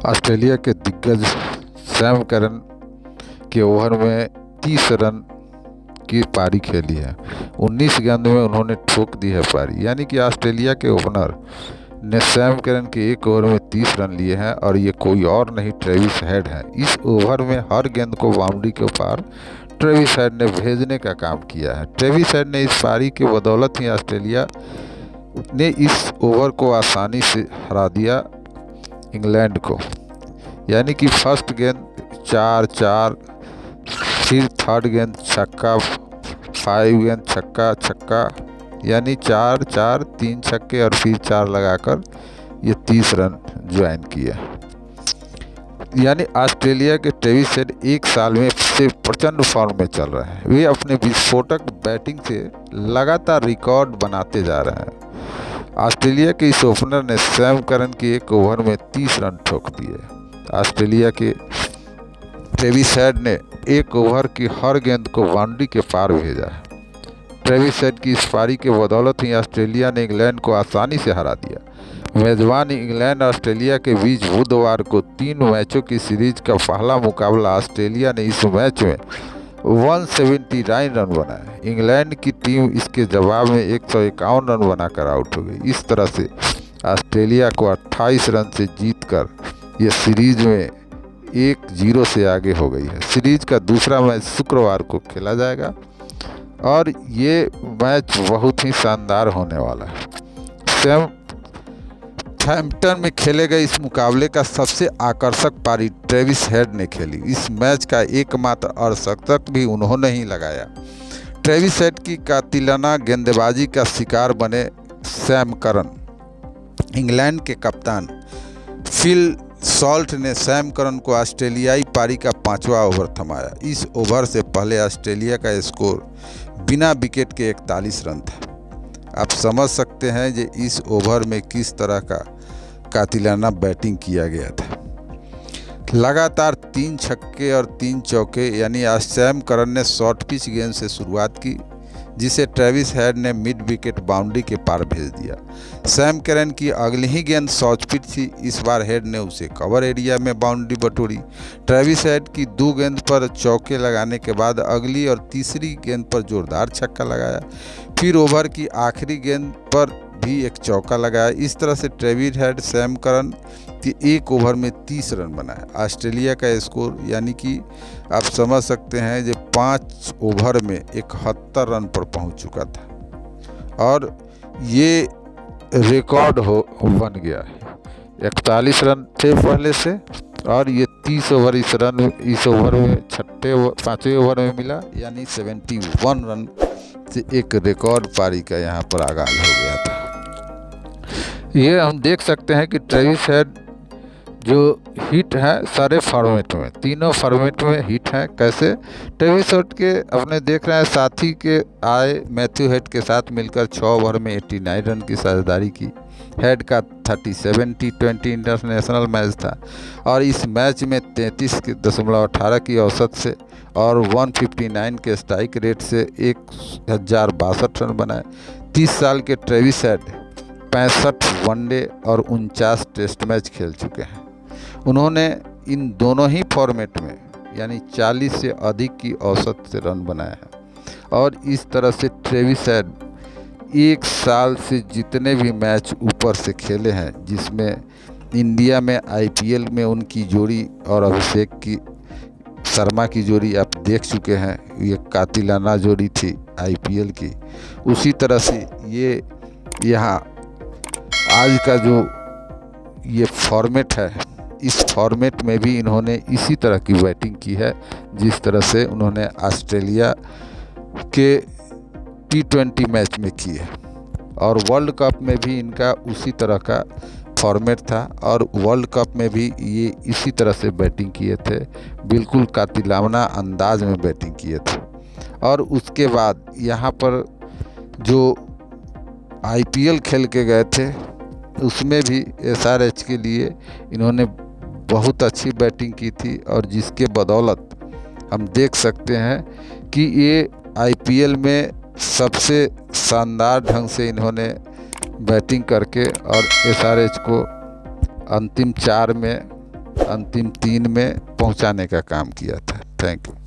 Australia के दिग्गज Sam Curran के ओवर में 30 रन की पारी खेली है। 19 गेंद में उन्होंने ठोक दी है पारी, यानी कि ऑस्ट्रेलिया के ओपनर ने सैम करन के एक ओवर में 30 रन लिए हैं और ये कोई और नहीं ट्रेविस हेड है। इस ओवर में हर गेंद को बाउंड्री के पार ट्रेविस हेड ने भेजने का काम किया है। ट्रेविस हेड ने इस पारी के बदौलत ही ऑस्ट्रेलिया ने इस ओवर को आसानी से हरा दिया इंग्लैंड को, यानी कि फर्स्ट गेंद 4-4, फिर थर्ड गेंद छक्का, 5 गेंद छक्का छक्का, यानी 4-4, 3 छक्के और फिर 4 लगाकर ये 30 रन ज्वाइन किए। यानी ऑस्ट्रेलिया के ट्रेविस हेड एक साल में से प्रचंड फॉर्म में चल रहे हैं। वे अपने विस्फोटक बैटिंग से लगातार रिकॉर्ड बनाते जा रहे हैं। ऑस्ट्रेलिया के इस ओपनर ने सैम करन के एक ओवर में 30 रन ठोक दिए। ऑस्ट्रेलिया के ट्रेविस हेड ने एक ओवर की हर गेंद को बाउंड्री के पार भेजा है। ट्रेविस हेड की इस पारी के बदौलत ही ऑस्ट्रेलिया ने इंग्लैंड को आसानी से हरा दिया। मेजबान इंग्लैंड ऑस्ट्रेलिया के बीच बुधवार को 3 मैचों की सीरीज का पहला मुकाबला ऑस्ट्रेलिया ने इस मैच में 179 रन बनाए। इंग्लैंड की टीम इसके जवाब में 151 रन बनाकर आउट हो गई। इस तरह से ऑस्ट्रेलिया को 28 रन से जीतकर यह सीरीज में 1-0 से आगे हो गई है। सीरीज का दूसरा मैच शुक्रवार को खेला जाएगा और ये मैच बहुत ही शानदार होने वाला है। सैमटन में खेले गए इस मुकाबले का सबसे आकर्षक पारी ट्रेविस हेड ने खेली। इस मैच का एकमात्र अर्धशतक भी उन्होंने ही लगाया। ट्रेविस हेड की कातिलाना गेंदबाजी का शिकार बने सैम करन। इंग्लैंड के कप्तान फिल सॉल्ट ने सैम करन को ऑस्ट्रेलियाई पारी का 5वां ओवर थमाया। इस ओवर से पहले ऑस्ट्रेलिया का स्कोर बिना विकेट के 41 रन था। आप समझ सकते हैं कि इस ओवर में किस तरह का कातिलाना बैटिंग किया गया था। लगातार 3 छक्के और 3 चौके, यानी आज सैम करन ने शॉर्ट पिच गेंद से शुरुआत की, जिसे ट्रेविस हेड ने मिड विकेट बाउंड्री के पार भेज दिया। सैम करन की अगली ही गेंद शॉर्ट पिच थी। इस बार हेड ने उसे कवर एरिया में बाउंड्री बटोरी। ट्रेविस हेड की 2 गेंद पर चौके लगाने के बाद अगली और तीसरी गेंद पर जोरदार छक्का लगाया। फिर ओवर की आखिरी गेंद पर भी एक चौका लगाया। इस तरह से ट्रेविस हेड सैम करन के एक ओवर में 30 रन बनाया। ऑस्ट्रेलिया का स्कोर, यानी कि आप समझ सकते हैं कि 5 ओवर में 71 रन पर पहुंच चुका था और ये रिकॉर्ड बन गया है। 41 रन थे पहले से और ये 30 ओवर इस ओवर में 5वें ओवर में मिला, यानी 71 रन से एक रिकॉर्ड पारी का यहाँ पर आगाज हो गया था। ये हम देख सकते हैं कि ट्रेविस हेड जो हिट है सारे फॉर्मेट में, तीनों फॉर्मेट में हिट है। कैसे? ट्रेविस हेड के अपने देख रहे हैं साथी के आए मैथ्यू हेड के साथ मिलकर 6 ओवर में 89 रन की साझेदारी की। हेड का 37 T20 इंटरनेशनल मैच था और इस मैच में 33.18 की औसत से और 159 के स्ट्राइक रेट से 1062 रन बनाए। 30 साल के ट्रेविस हेड 65 वनडे और 49 टेस्ट मैच खेल चुके हैं। उन्होंने इन दोनों ही फॉर्मेट में यानी 40 से अधिक की औसत से रन बनाए हैं और इस तरह से ट्रेविस हेड एक साल से जितने भी मैच ऊपर से खेले हैं, जिसमें इंडिया में IPL में उनकी जोड़ी और अभिषेक की शर्मा की जोड़ी आप देख चुके हैं। ये कातिलाना जोड़ी थी IPL की। उसी तरह से ये यहाँ आज का जो ये फॉर्मेट है, इस फॉर्मेट में भी इन्होंने इसी तरह की बैटिंग की है जिस तरह से उन्होंने ऑस्ट्रेलिया के T20 मैच में की है। और वर्ल्ड कप में भी इनका उसी तरह का फॉर्मेट था और वर्ल्ड कप में भी ये इसी तरह से बैटिंग किए थे, बिल्कुल कातिलाना अंदाज में बैटिंग किए थे। और उसके बाद यहाँ पर जो IPL खेल के गए थे उसमें भी SRH के लिए इन्होंने बहुत अच्छी बैटिंग की थी और जिसके बदौलत हम देख सकते हैं कि ये IPL में सबसे शानदार ढंग से इन्होंने बैटिंग करके और SRH को अंतिम 4 में अंतिम 3 में पहुंचाने का काम किया था। Thank you.